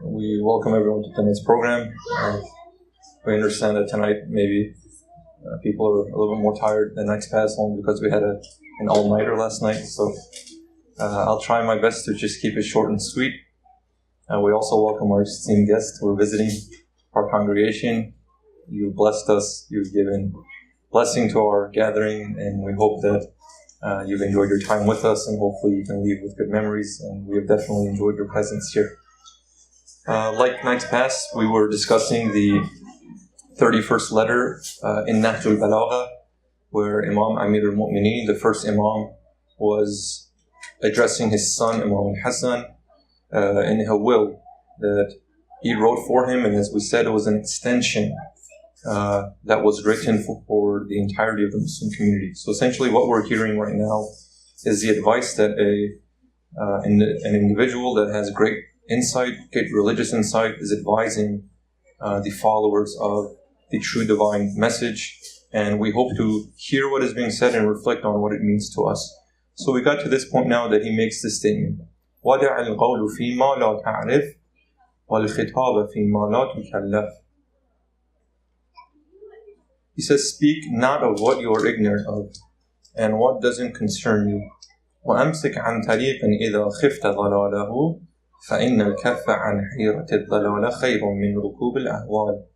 We welcome everyone to tonight's program. We understand that tonight maybe people are a little bit more tired than nights past, only because we had an all-nighter last night. So I'll try my best to just keep it short and sweet. We also welcome our esteemed guests who are visiting our congregation. You've blessed us. You've given blessing to our gathering, and we hope that you've enjoyed your time with us, and hopefully you can leave with good memories. And we have definitely enjoyed your presence here. Like nights past, we were discussing the 31st letter in Nahj al-Balagha, where Imam Amir al-Mu'mineen, the first Imam, was addressing his son Imam al-Hassan in a will that he wrote for him, and as we said, it was an extension that was written for the entirety of the Muslim community. So essentially what we're hearing right now is the advice that an individual that has great insight, great religious insight, is advising the followers of the true divine message. And we hope to hear what is being said and reflect on what it means to us. So we got to this point now that he makes this statement. وَدَعَ الْقَوْلُ فِي مَا لَا تَعْرِفْ وَالْخِطَابَ فِي مَا لَا تُكَلَّفْ. He says, speak not of what you are ignorant of, and what doesn't concern you. وَأَمْسِكْ عَنْ طَرِيقٍ إِذَا خِفْتَ ضَلَالَهُ فَإِنَّ الْكَفَّ عَنْ حِيرَةِ الضَّلَالَ خَيْرٌ مِنْ رُكُوبِ الْأَهْوَالِ. It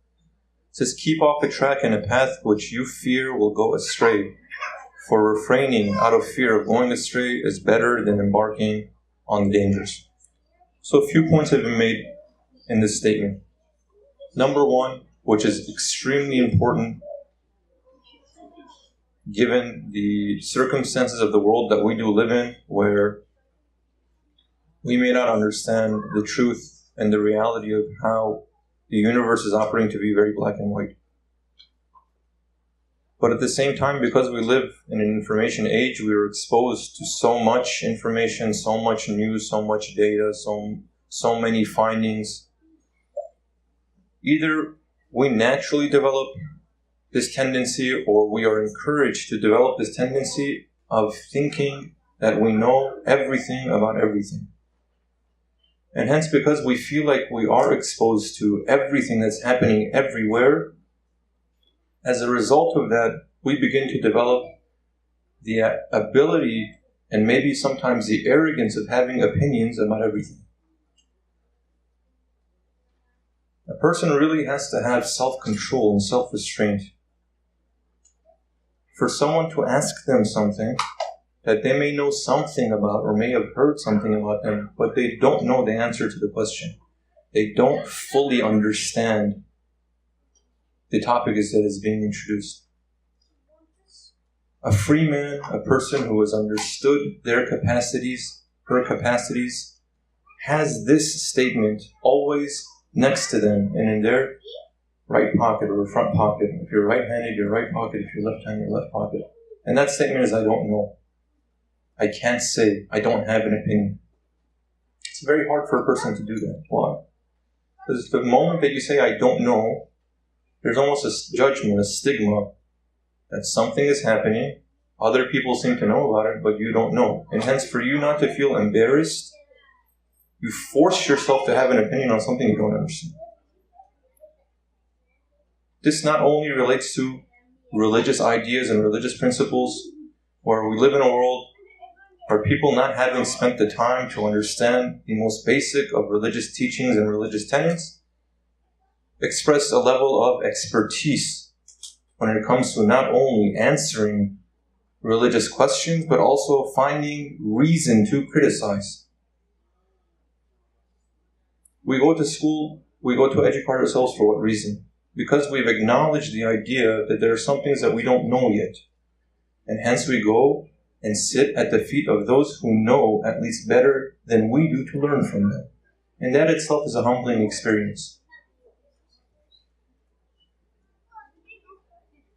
says, keep off a track and a path which you fear will go astray. For refraining out of fear of going astray is better than embarking on dangers. So a few points have been made in this statement. Number one, which is extremely important given the circumstances of the world that we do live in, where we may not understand the truth and the reality of how the universe is operating to be very black and white. But at the same time, because we live in an information age, we are exposed to so much information, so much news, so much data, so many findings. Either we naturally develop this tendency, or we are encouraged to develop this tendency of thinking that we know everything about everything. And hence, because we feel like we are exposed to everything that's happening everywhere, as a result of that, we begin to develop the ability and maybe sometimes the arrogance of having opinions about everything. A person really has to have self-control and self-restraint. For someone to ask them something that they may know something about or may have heard something about them, but they don't know the answer to the question. They don't fully understand the topic that is being introduced. A free man, a person who has understood their capacities, her capacities, has this statement always next to them and in their right pocket or front pocket. If you're right-handed, your right pocket. If you're left-handed, your left pocket. And that statement is, I don't know. I can't say. I don't have an opinion. It's very hard for a person to do that. Why? Because the moment that you say, I don't know, there's almost a judgment, a stigma, that something is happening, other people seem to know about it, but you don't know. And hence, for you not to feel embarrassed, you force yourself to have an opinion on something you don't understand. This not only relates to religious ideas and religious principles, where we live in a world where people not having spent the time to understand the most basic of religious teachings and religious tenets, express a level of expertise when it comes to not only answering religious questions, but also finding reason to criticize. We go to school, we go to educate ourselves for what reason? Because we've acknowledged the idea that there are some things that we don't know yet. And hence we go and sit at the feet of those who know at least better than we do to learn from them. And that itself is a humbling experience.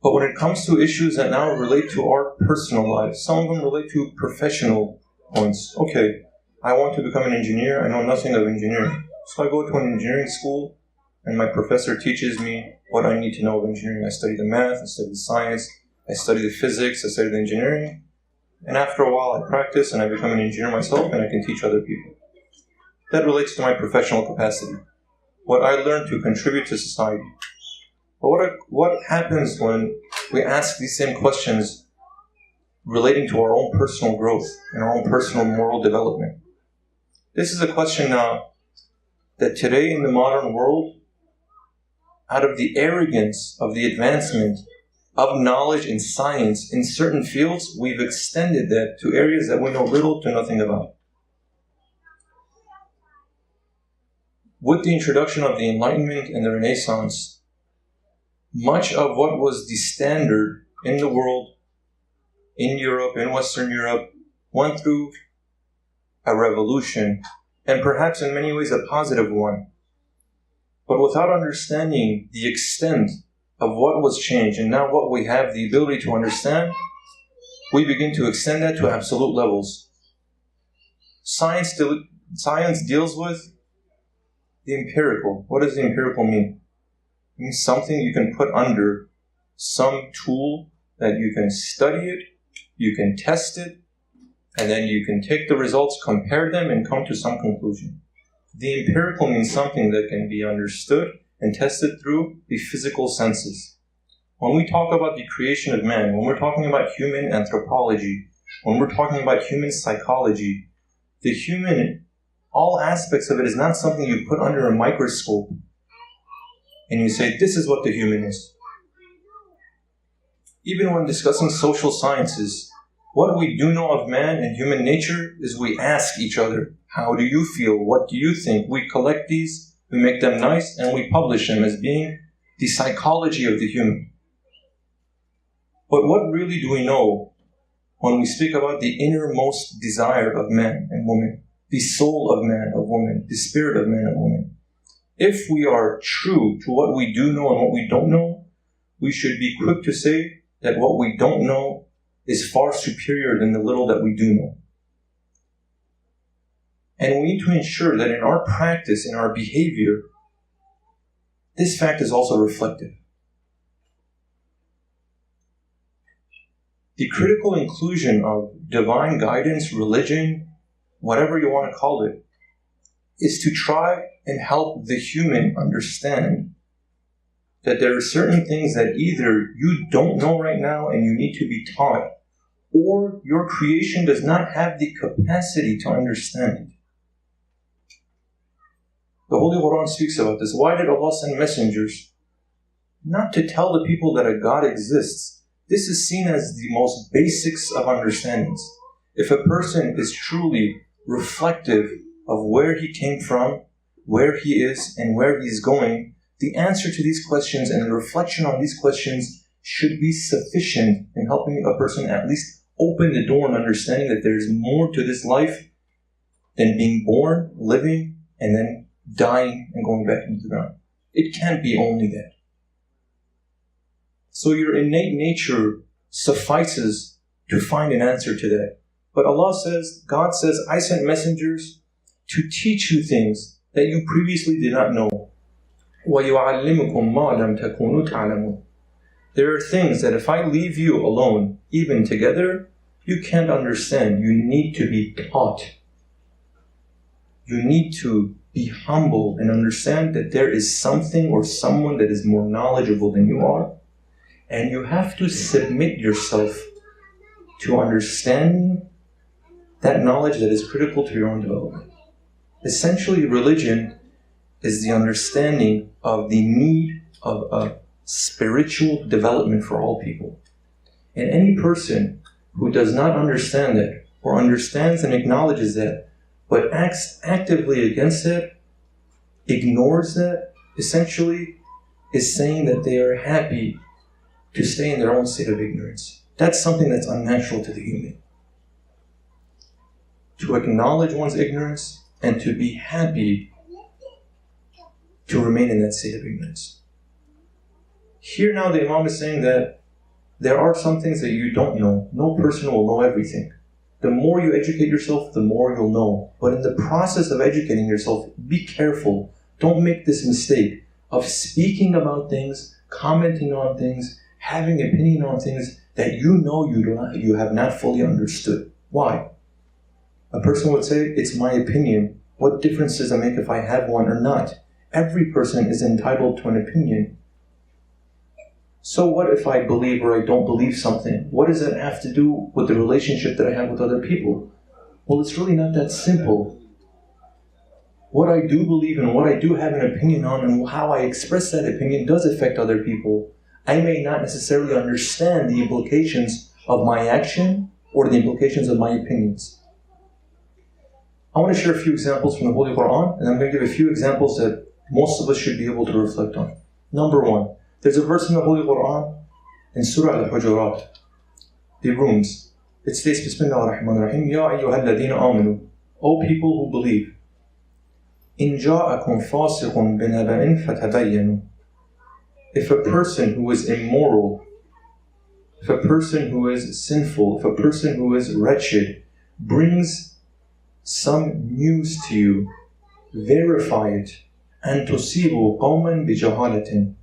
But when it comes to issues that now relate to our personal lives, some of them relate to professional points. Okay, I want to become an engineer. I know nothing of engineering. So I go to an engineering school, and my professor teaches me what I need to know of engineering. I study the math, I study the science, I study the physics, I study the engineering. And after a while I practice and I become an engineer myself and I can teach other people. That relates to my professional capacity. what I learned to contribute to society. But what happens when we ask these same questions relating to our own personal growth and our own personal moral development? This is a question now that today in the modern world, out of the arrogance of the advancement of knowledge and science in certain fields, we've extended that to areas that we know little to nothing about. With the introduction of the Enlightenment and the Renaissance, much of what was the standard in the world, in Europe, in Western Europe, went through a revolution, and perhaps in many ways a positive one. But without understanding the extent of what was changed, and now what we have the ability to understand, we begin to extend that to absolute levels. Science deals with the empirical. What does the empirical mean? It means something you can put under some tool that you can study it, you can test it, and then you can take the results, compare them, and come to some conclusion. The empirical means something that can be understood and tested through the physical senses. When we talk about the creation of man, when we're talking about human anthropology, when we're talking about human psychology, the human, all aspects of it is not something you put under a microscope and you say, this is what the human is. Even when discussing social sciences, what we do know of man and human nature is we ask each other, how do you feel? What do you think? We collect these, we make them nice, and we publish them as being the psychology of the human. But what really do we know when we speak about the innermost desire of man and woman, the soul of man, of woman, the spirit of man and woman? If we are true to what we do know and what we don't know, we should be quick to say that what we don't know is far superior than the little that we do know. And we need to ensure that in our practice, in our behavior, this fact is also reflective. The critical inclusion of divine guidance, religion, whatever you want to call it, is to try and help the human understand that there are certain things that either you don't know right now and you need to be taught, or your creation does not have the capacity to understand. The Holy Quran speaks about this. Why did Allah send messengers? Not to tell the people that a God exists. This is seen as the most basics of understandings. If a person is truly reflective of where he came from, where he is, and where he is going, the answer to these questions and the reflection on these questions should be sufficient in helping a person at least open the door and understanding that there is more to this life than being born, living, and then dying and going back into the ground. It can't be only that. So your innate nature suffices to find an answer to that. But God says, I sent messengers to teach you things that you previously did not know. وَيُعَلِّمُكُمْ مَا لَمْ تَكُونُوا تَعْلَمُونَ. There are things that if I leave you alone, even together, you can't understand. You need to be taught. You need to be humble and understand that there is something or someone that is more knowledgeable than you are. And you have to submit yourself to understanding that knowledge that is critical to your own development. Essentially, religion is the understanding of the need of a spiritual development for all people. And any person who does not understand that, or understands and acknowledges that, but acts actively against it, ignores that, essentially is saying that they are happy to stay in their own state of ignorance. That's something that's unnatural to the human. To acknowledge one's ignorance and to be happy to remain in that state of ignorance. Here now the Imam is saying that there are some things that you don't know. No person will know everything. The more you educate yourself, the more you'll know. But in the process of educating yourself, be careful. Don't make this mistake of speaking about things, commenting on things, having opinion on things that you know you have not fully understood. Why? A person would say, it's my opinion. What difference does it make if I have one or not? Every person is entitled to an opinion. So what if I believe or I don't believe something? What does that have to do with the relationship that I have with other people? Well, it's really not that simple. What I do believe and what I do have an opinion on and how I express that opinion does affect other people. I may not necessarily understand the implications of my action or the implications of my opinions. I want to share a few examples from the Holy Quran, and I'm going to give a few examples that most of us should be able to reflect on. Number one, there's a verse in the Holy Quran in Surah Al-Hujurat, the rooms. It states, Bismillah ar-Rahman ar-Rahim, Ya ayyuha alladhina amanu, O people who believe, In ja'akum fasiqun binaba'in fatabayyanu. If a person who is immoral, if a person who is sinful, if a person who is wretched brings some news to you, verify it, and tusibu qawman bijahalatin,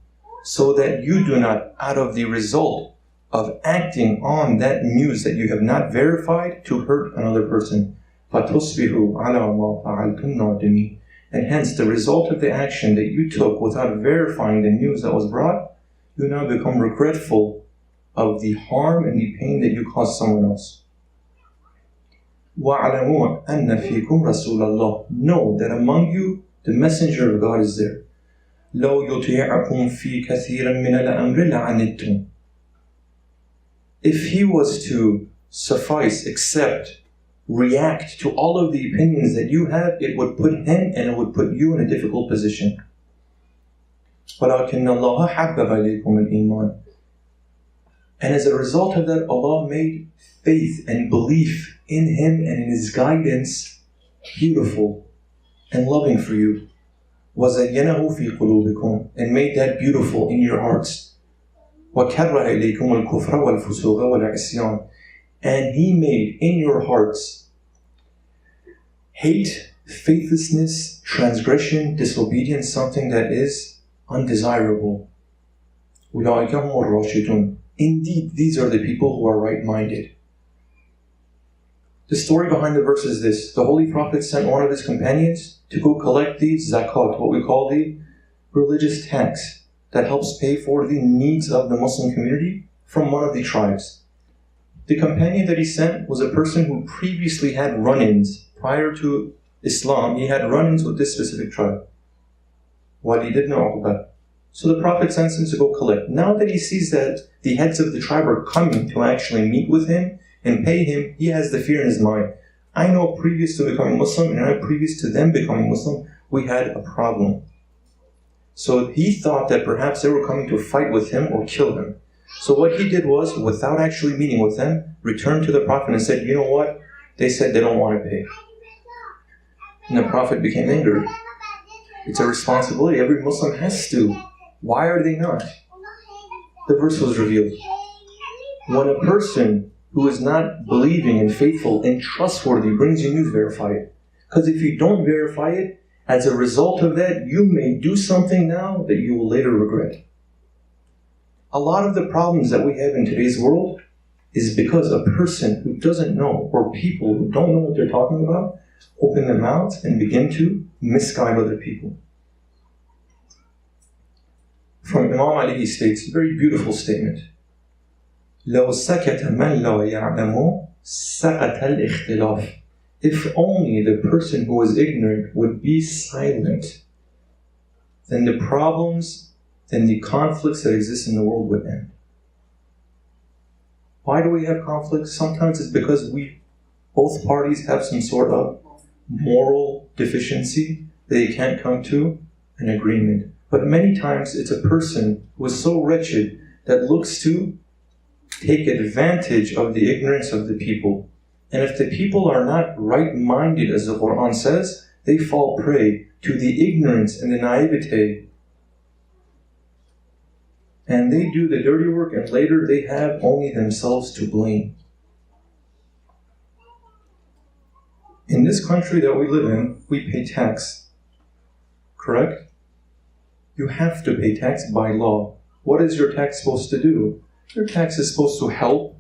so that you do not, out of the result of acting on that news that you have not verified, to hurt another person. فَتُصْبِحُوا عَلَى مَا فَعَلْتُمْ نَادِمِينَ. And hence, the result of the action that you took without verifying the news that was brought, you now become regretful of the harm and the pain that you caused someone else. وَعْلَمُوا أَنَّ فِيكُمْ رَسُولَ اللَّهِ. Know that among you, the messenger of God is there. لَوْ يُطِيعَكُمْ فِي كَثِيرًا مِنَ الْأَمْرِ لَعَنِتُّمْ. If he was to suffice, accept, react to all of the opinions that you have, it would put him and it would put you in a difficult position. وَلَكِنَّ اللَّهَ حَبَّبَ إِلَيْكُمُ الْإِيمَانَ. And as a result of that, Allah made faith and belief in Him and in His guidance beautiful and loving for you. وَزَيَّنَهُ فِي قُلُوبِكُمْ. And made that beautiful in your hearts. وَكَرَّهَ إِلَيْكُمُ الْكُفْرَ وَالْفُسُوقَ وَالْعِصْيَانَ. And He made in your hearts hate, faithlessness, transgression, disobedience, something that is undesirable. أُولَٰئِكَ هُمُ الرَّاشِدُونَ. Indeed, these are the people who are right-minded. The story behind the verse is this. The Holy Prophet sent one of his companions to go collect the zakat, what we call the religious tax that helps pay for the needs of the Muslim community from one of the tribes. The companion that he sent was a person who previously had run-ins. Prior to Islam, he had run-ins with this specific tribe. Walid ibn Uqba. So the Prophet sends him to go collect. Now that he sees that the heads of the tribe are coming to actually meet with him and pay him, he has the fear in his mind. I know previous to becoming Muslim, and I know previous to them becoming Muslim, we had a problem. So he thought that perhaps they were coming to fight with him or kill him. So what he did was, without actually meeting with them, returned to the Prophet and said, you know what? They said they don't want to pay. And the Prophet became angry. It's a responsibility. Every Muslim has to. Why are they not? The verse was revealed. When a person who is not believing and faithful and trustworthy brings you news, verify it. Because if you don't verify it, as a result of that, you may do something now that you will later regret. A lot of the problems that we have in today's world is because a person who doesn't know, or people who don't know what they're talking about, open their mouths and begin to misguide other people. From Imam Ali, he states, a very beautiful statement. لَوْ سَكَتَ مَنْ لَوْ يَعْلَمُ سَقَتَ الْإِخْتِلَافِ. If only the person who is ignorant would be silent, then the problems and the conflicts that exist in the world would end. Why do we have conflicts? Sometimes it's because both parties have some sort of moral deficiency that they can't come to an agreement. But many times it's a person who is so wretched that looks to take advantage of the ignorance of the people. And if the people are not right-minded, as the Quran says, they fall prey to the ignorance and the naivete. And they do the dirty work, and later they have only themselves to blame. In this country that we live in, we pay tax. Correct? You have to pay tax by law. What is your tax supposed to do? Your tax is supposed to help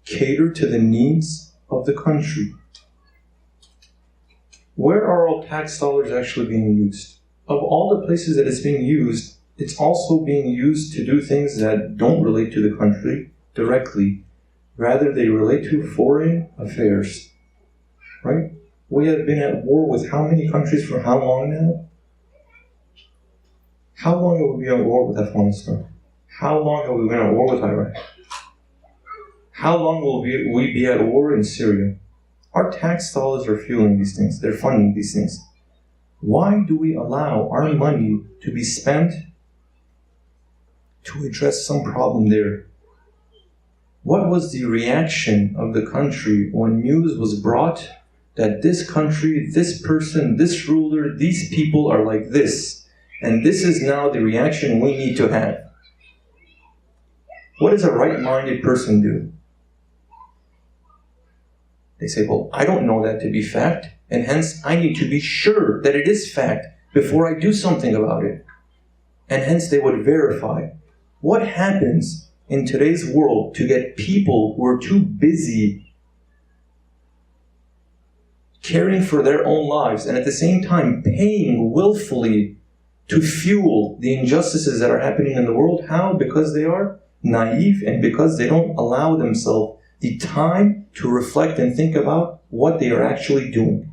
cater to the needs of the country. Where are all tax dollars actually being used? Of all the places that it's being used, it's also being used to do things that don't relate to the country directly. Rather, they relate to foreign affairs. Right? We have been at war with how many countries for how long now? How long have we been at war with Afghanistan? How long have we been at war with Iraq? How long will we be at war in Syria? Our tax dollars are fueling these things. They're funding these things. Why do we allow our money to be spent to address some problem there? What was the reaction of the country when news was brought that this country, this person, this ruler, these people are like this, and this is now the reaction we need to have? What does a right-minded person do? They say, well, I don't know that to be fact, and hence I need to be sure that it is fact before I do something about it. And hence they would verify. What happens in today's world to get people who are too busy caring for their own lives and at the same time paying willfully to fuel the injustices that are happening in the world? How? Because they are naive and because they don't allow themselves the time to reflect and think about what they are actually doing.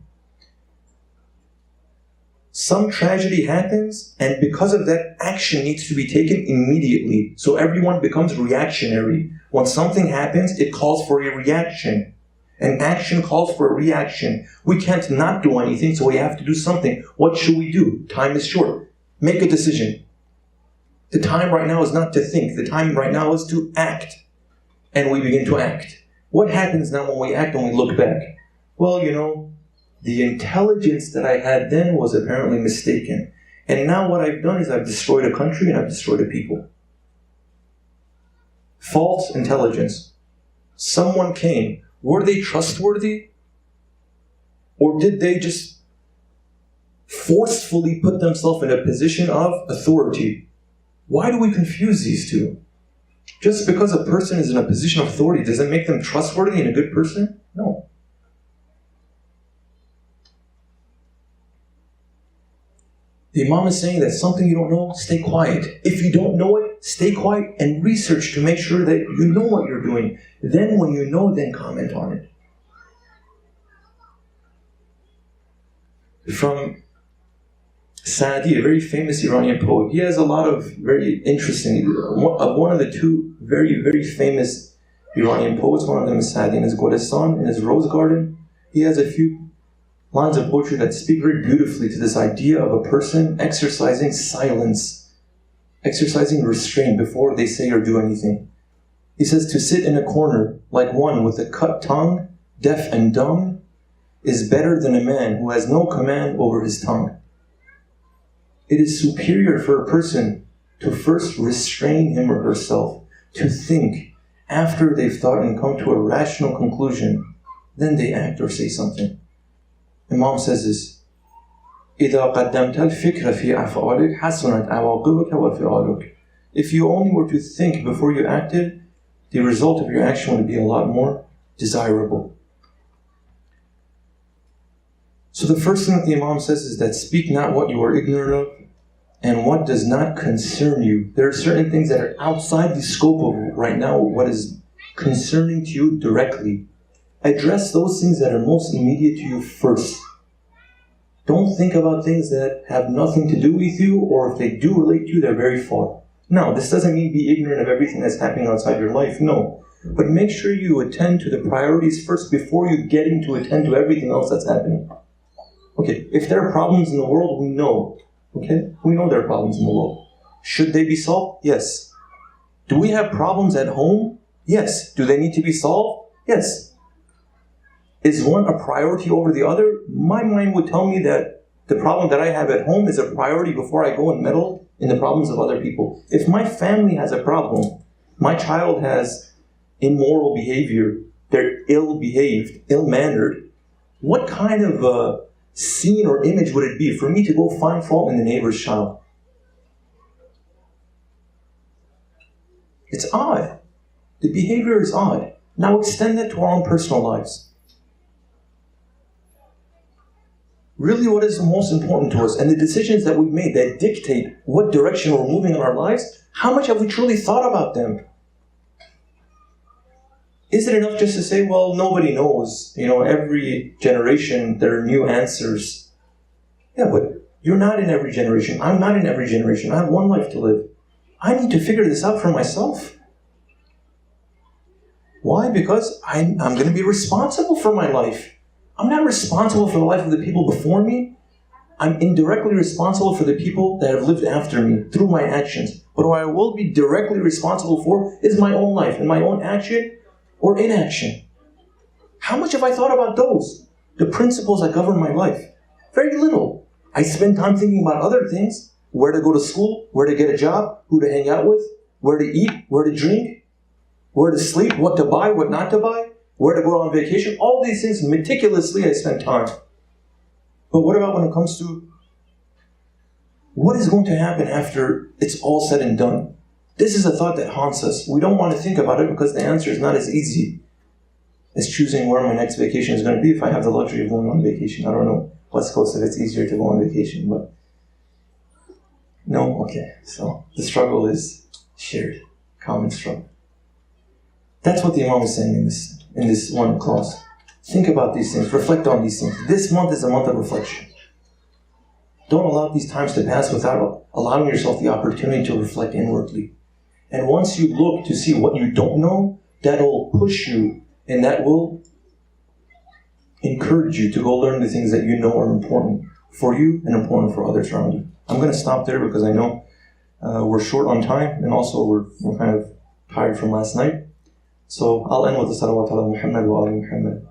Some tragedy happens, and because of that, action needs to be taken immediately. So everyone becomes reactionary. When something happens, it calls for a reaction. And action calls for a reaction. We can't not do anything, so we have to do something. What should we do? Time is short. Make a decision. The time right now is not to think. The time right now is to act. And we begin to act. What happens now when we act and we look back? Well, the intelligence that I had then was apparently mistaken. And now what I've done is I've destroyed a country and I've destroyed a people. False intelligence. Someone came. Were they trustworthy? Or did they just forcefully put themselves in a position of authority? Why do we confuse these two? Just because a person is in a position of authority, does it make them trustworthy and a good person? No. The Imam is saying that something you don't know, stay quiet. If you don't know it, stay quiet and research to make sure that you know what you're doing. Then when you know, then comment on it. From Saadi, a very famous Iranian poet. He has a lot of very interesting, one of the two very, very famous Iranian poets, one of them is Saadi in his Golistan, in his Rose Garden. He has a few lines of poetry that speak very beautifully to this idea of a person exercising silence, exercising restraint before they say or do anything. He says, to sit in a corner like one with a cut tongue, deaf and dumb, is better than a man who has no command over his tongue. It is superior for a person to first restrain him or herself, to think after they've thought and come to a rational conclusion, then they act or say something. Imam says this, إِذَا قَدَّمْتَ الْفِكْرَ فِي أَفْعَالِكَ حَسُنَتْ عَوَاقِبُكَ وَفِعَالُكَ. If you only were to think before you acted, the result of your action would be a lot more desirable. So the first thing that the Imam says is that speak not what you are ignorant of and what does not concern you. There are certain things that are outside the scope of right now what is concerning to you directly. Address those things that are most immediate to you first. Don't think about things that have nothing to do with you, or if they do relate to you, they're very far. Now, this doesn't mean be ignorant of everything that's happening outside your life, no. But make sure you attend to the priorities first before you get to attend to everything else that's happening. Okay, if there are problems in the world, we know. Okay, we know there are problems in the world. Should they be solved? Yes. Do we have problems at home? Yes. Do they need to be solved? Yes. Is one a priority over the other? My mind would tell me that the problem that I have at home is a priority before I go and meddle in the problems of other people. If my family has a problem, my child has immoral behavior, they're ill-behaved, ill-mannered, what kind of scene or image would it be for me to go find fault in the neighbor's child? It's odd. The behavior is odd. Now extend that to our own personal lives. really what is most important to us and the decisions that we've made that dictate what direction we're moving in our lives, how much have we truly thought about them? Is it enough just to say, well, nobody knows, every generation there are new answers? Yeah, but you're not in every generation. I'm not in every generation. I have one life to live. I need to figure this out for myself. Why? Because I'm going to be responsible for my life. I'm not responsible for the life of the people before me. I'm indirectly responsible for the people that have lived after me through my actions. But what I will be directly responsible for is my own life and my own action or inaction. How much have I thought about those? The principles that govern my life? Very little. I spend time thinking about other things. Where to go to school, where to get a job, who to hang out with, where to eat, where to drink, where to sleep, what to buy, what not to buy, where to go on vacation. All these things meticulously I spend time. But what about when it comes to what is going to happen after it's all said and done? This is a thought that haunts us. We don't want to think about it because the answer is not as easy as choosing where my next vacation is going to be if I have the luxury of going on vacation. I don't know, West Coast, if it's easier to go on vacation, but no? Okay. So the struggle is shared, common struggle. That's what the Imam is saying in this one clause. Think about these things, reflect on these things. This month is a month of reflection. Don't allow these times to pass without allowing yourself the opportunity to reflect inwardly. And once you look to see what you don't know, that will push you and that will encourage you to go learn the things that you know are important for you and important for others around you. I'm going to stop there because I know we're short on time and also we're kind of tired from last night. So I'll end with the salawat ala Muhammad wa ala Muhammad.